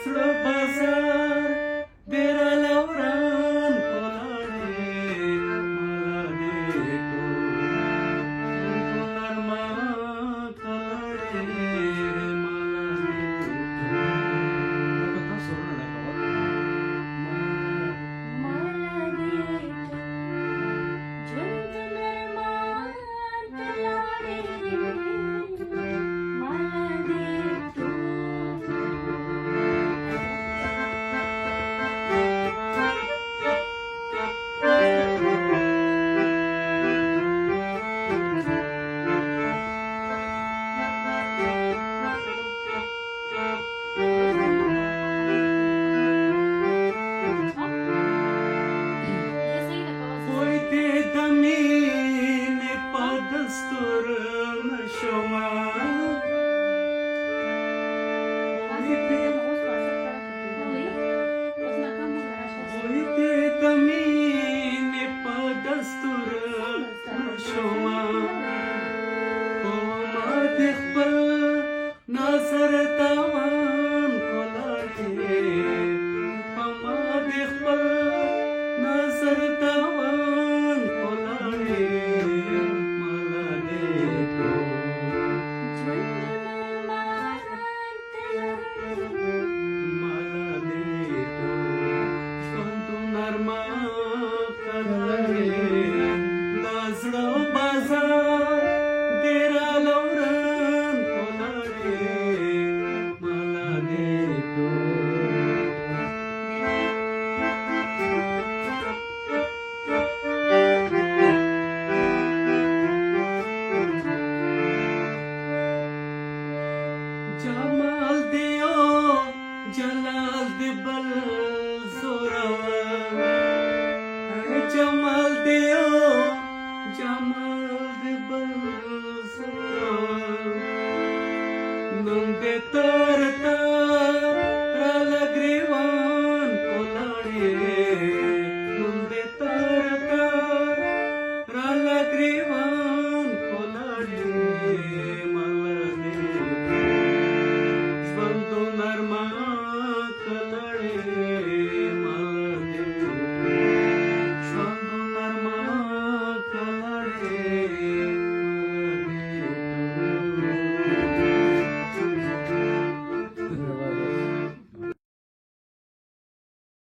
Nasıl bazar deरालावरान कोलाडे मला देतो नरमा कलाडे मला Uite de mine padăstur în șoma. Uite de mine padăstur în șoma. O mă de خپل نظر تاوان کولاړې په ما د خپل نظر تاوان کولاړې मला देतो मला देतो ژوندو نرمه کلاړې دا زړه بازار deरालावरान कोलाडे मला देतो जमाल दियो जलाल दे बल जोरावर जमाल दियो जमाल दे बल जोरावर नंदे तरता